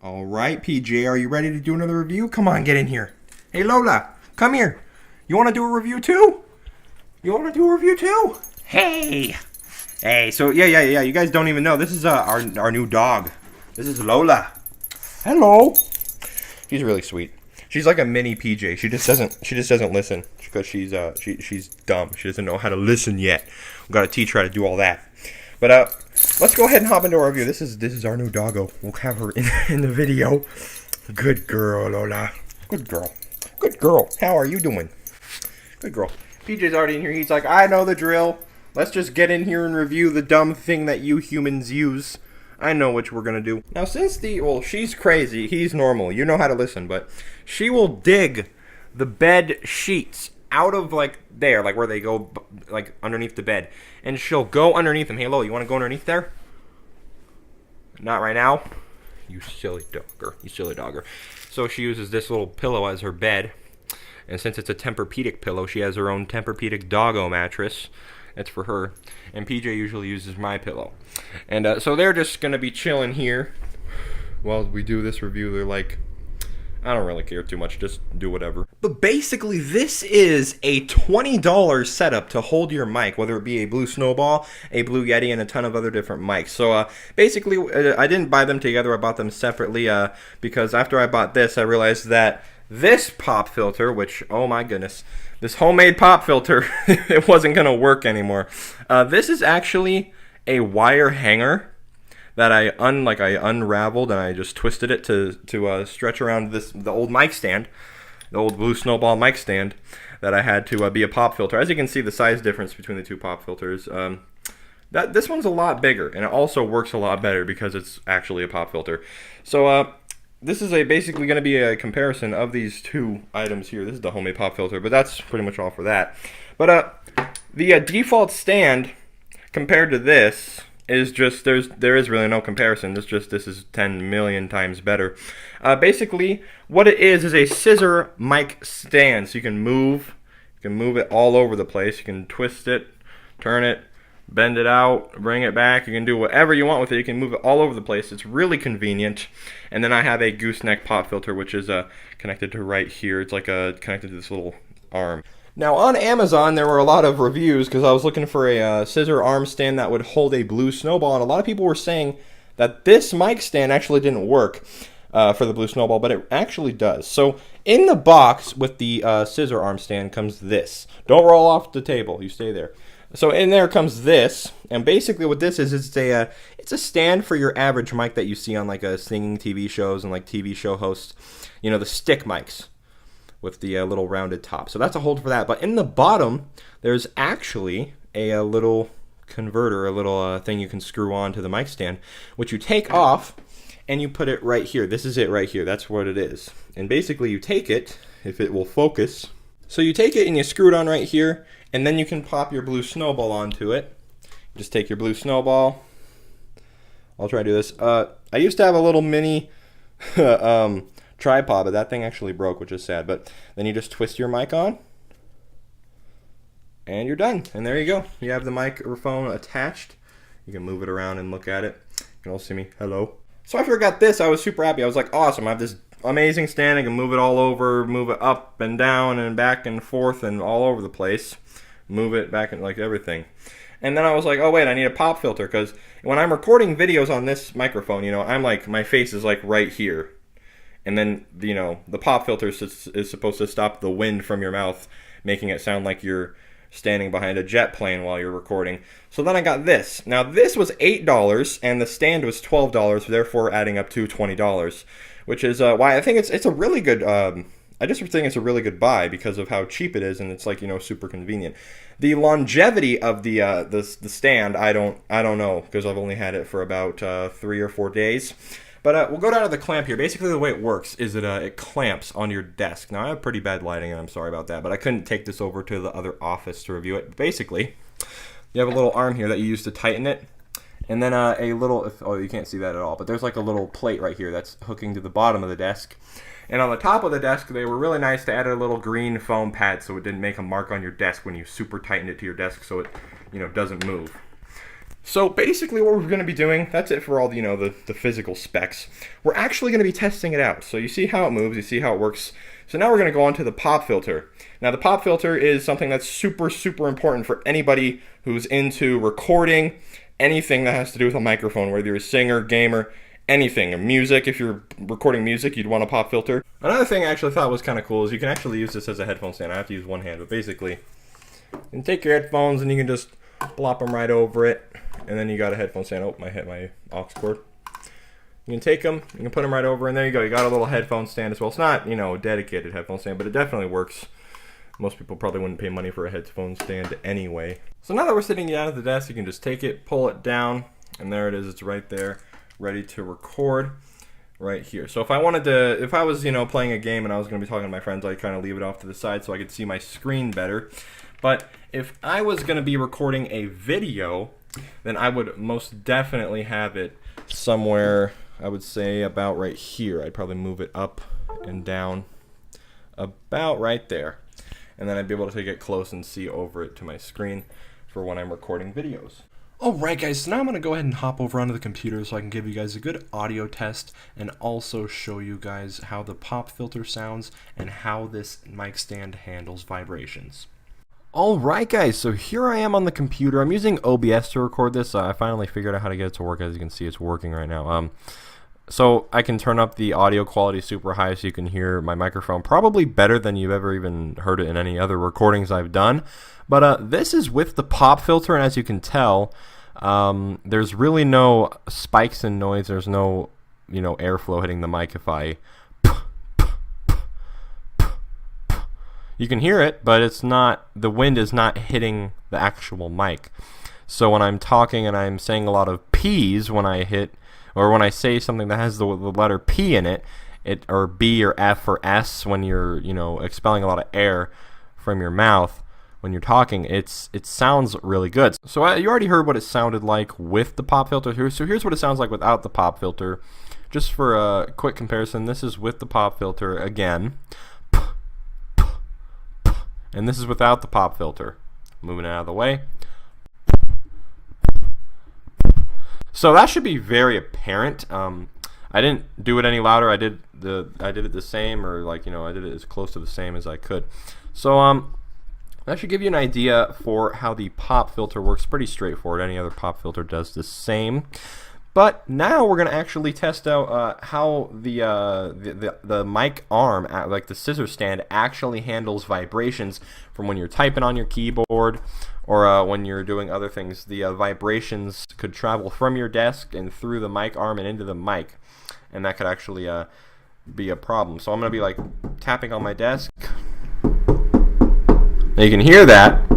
All right, PJ, are you ready to do another review? Come on, get in here. Hey, Lola, come here. You want to do a review too? You want to do a review too? Hey. Hey, so yeah. You guys don't even know. This is our new dog. This is Lola. Hello. She's really sweet. She's like a mini PJ. She just doesn't listen because she's dumb. She doesn't know how to listen yet. We've got to teach her how to do all that. But let's go ahead and hop into our review. This is our new doggo. We'll have her in the video. Good girl, Lola. Good girl. Good girl. How are you doing? Good girl. PJ's already in here. He's like, I know the drill. Let's just get in here and review the dumb thing that you humans use. I know what we're gonna do. Now, she's crazy. He's normal. You know how to listen, but she will dig the bed sheets out of like where they go like underneath the bed, and she'll go underneath them. Hey, Lola, you want to go underneath there? Not right now. You silly dogger. You silly dogger. So she uses this little pillow as her bed, and since it's a Tempur-Pedic pillow, she has her own Tempur-Pedic doggo mattress. That's for her. And PJ usually uses my pillow. And so they're just going to be chilling here while we do this review. They're like, I don't really care too much. Just do whatever. But basically, this is a $20 setup to hold your mic, whether it be a Blue Snowball, a Blue Yeti, and a ton of other different mics. So basically, I didn't buy them together. I bought them separately because after I bought this, I realized that this pop filter, which, oh my goodness, this homemade pop filter, it wasn't going to work anymore. This is actually a wire hanger that I unraveled and I just twisted it to stretch around the old mic stand, the old Blue Snowball mic stand that I had to be a pop filter. As you can see, the size difference between the two pop filters. This one's a lot bigger, and it also works a lot better because it's actually a pop filter. So this is basically going to be a comparison of these two items here. This is the homemade pop filter, but that's pretty much all for that. But the default stand compared to this is just there is really no comparison. This is 10 million times better. Basically, what it is a scissor mic stand, so you can move it all over the place. You can twist it, turn it, bend it out, bring it back. You can do whatever you want with it. You can move it all over the place. It's really convenient. And then I have a gooseneck pop filter, which is connected to right here. It's like connected to this little arm. Now on Amazon, there were a lot of reviews because I was looking for a scissor arm stand that would hold a Blue Snowball, and a lot of people were saying that this mic stand actually didn't work for the Blue Snowball, but it actually does. So in the box with the scissor arm stand comes this. Don't roll off the table. You stay there. So in there comes this, and basically what this is, it's a stand for your average mic that you see on like singing TV shows and like TV show hosts, you know, the stick mics with the little rounded top. So that's a hold for that. But in the bottom, there's actually a little converter, a little thing you can screw on to the mic stand, which you take off and you put it right here. This is it right here. That's what it is. And basically you take it, if it will focus. So you take it and you screw it on right here, and then you can pop your Blue Snowball onto it. Just take your Blue Snowball. I'll try to do this. I used to have a little mini tripod, but that thing actually broke, which is sad. But then you just twist your mic on, and you're done. And there you go. You have the microphone attached. You can move it around and look at it. You can all see me. Hello. So after I got this, I was super happy. I was like, awesome. I have this amazing stand. I can move it all over, move it up and down and back and forth and all over the place. Move it back and like everything. And then I was like, oh wait, I need a pop filter, because when I'm recording videos on this microphone, you know, I'm like, my face is like right here. And then, you know, the pop filter is supposed to stop the wind from your mouth, making it sound like you're standing behind a jet plane while you're recording. So then I got this. Now this was $8 and the stand was $12, therefore adding up to $20, which is why I think it's a really good I just think it's a really good buy because of how cheap it is, and it's like, you know, super convenient. The longevity of the stand, I don't know, because I've only had it for about 3 or 4 days. But we'll go down to the clamp here. Basically, the way it works is that it clamps on your desk. Now, I have pretty bad lighting, and I'm sorry about that, but I couldn't take this over to the other office to review it. But basically, you have a little arm here that you use to tighten it, and then a little, oh, you can't see that at all, but there's like a little plate right here that's hooking to the bottom of the desk. And on the top of the desk, they were really nice to add a little green foam pad so it didn't make a mark on your desk when you super tightened it to your desk so it, you know, doesn't move. So basically what we're going to be doing, that's it for all the physical specs. We're actually going to be testing it out. So you see how it moves, you see how it works. So now we're going to go on to the pop filter. Now the pop filter is something that's super, super important for anybody who's into recording anything that has to do with a microphone, whether you're a singer, gamer, anything. Music, if you're recording music, you'd want a pop filter. Another thing I actually thought was kind of cool is you can actually use this as a headphone stand. I have to use one hand, but basically you can take your headphones and you can just plop them right over it. And then you got a headphone stand. Oh, I hit my aux cord. You can take them, you can put them right over, and there you go. You got a little headphone stand as well. It's not, a dedicated headphone stand, but it definitely works. Most people probably wouldn't pay money for a headphone stand anyway. So now that we're sitting down at the desk, you can just take it, pull it down, and there it is. It's right there, ready to record right here. So if I was, playing a game and I was going to be talking to my friends, I'd kind of leave it off to the side so I could see my screen better. But if I was going to be recording a video, then I would most definitely have it somewhere, I would say about right here. I'd probably move it up and down about right there. And then I'd be able to get close and see over it to my screen for when I'm recording videos. Alright guys, so now I'm going to go ahead and hop over onto the computer so I can give you guys a good audio test and also show you guys how the pop filter sounds and how this mic stand handles vibrations. Alright guys, so here I am on the computer. I'm using OBS to record this. I finally figured out how to get it to work. As you can see, it's working right now. So I can turn up the audio quality super high so you can hear my microphone probably better than you've ever even heard it in any other recordings I've done. But this is with the pop filter, and as you can tell, there's really no spikes in noise. There's no, airflow hitting the mic if I... You can hear it, but it's not, the wind is not hitting the actual mic. So when I'm talking and I'm saying a lot of P's when I hit, or when I say something that has the letter P in it, or B or F or S when you're, expelling a lot of air from your mouth when you're talking, it sounds really good. So you already heard what it sounded like with the pop filter here. So here's what it sounds like without the pop filter. Just for a quick comparison, this is with the pop filter again. And this is without the pop filter. Moving it out of the way. So that should be very apparent. I didn't do it any louder. I did it the same, or I did it as close to the same as I could. So that should give you an idea for how the pop filter works. Pretty straightforward. Any other pop filter does the same. But now we're going to actually test out how the mic arm, like the scissor stand, actually handles vibrations from when you're typing on your keyboard or when you're doing other things. The vibrations could travel from your desk and through the mic arm and into the mic, and that could actually be a problem. So I'm going to be tapping on my desk. Now you can hear that,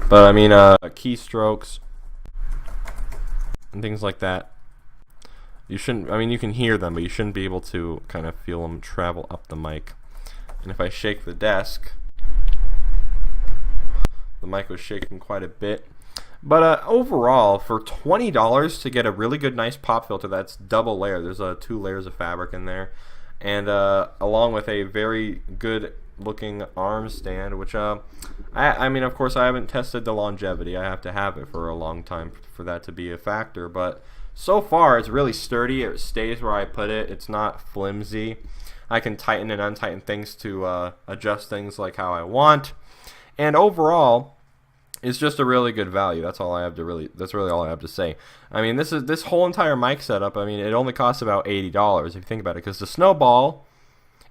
but I mean keystrokes and things like that. You shouldn't, you can hear them, but you shouldn't be able to kind of feel them travel up the mic. And if I shake the desk, the mic was shaking quite a bit. But overall, for $20 to get a really good, nice pop filter that's double layer, there's 2 layers of fabric in there, and along with a very good looking arm stand, which I mean, of course, I haven't tested the longevity. I have to have it for a long time for that to be a factor, but so far it's really sturdy. It stays where I put it. It's not flimsy. I can tighten and untighten things to adjust things like how I want, and overall it's just a really good value. That's all I have to that's really all I have to say. I mean, this whole entire mic setup, I mean, it only costs about $80 if you think about it, because the snowball,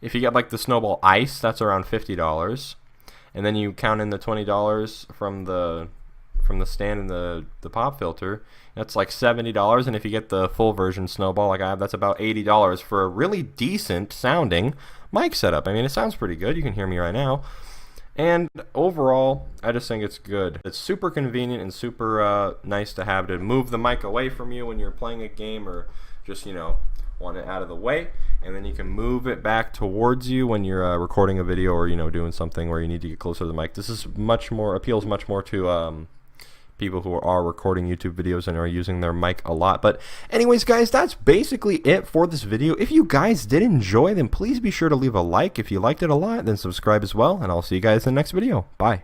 if you get the snowball ice, that's around $50, and then you count in the $20 from the stand and the pop filter, that's like $70. And if you get the full version snowball like I have, that's about $80 for a really decent sounding mic setup. I mean, it sounds pretty good. You can hear me right now. And overall, I just think it's good. It's super convenient and super nice to have, to move the mic away from you when you're playing a game, or just want it out of the way, and then you can move it back towards you when you're recording a video, or doing something where you need to get closer to the mic. This is appeals much more to people who are recording YouTube videos and are using their mic a lot. But anyways, guys, that's basically it for this video. If you guys did enjoy, then please be sure to leave a like. If you liked it a lot, then subscribe as well, and I'll see you guys in the next video. Bye.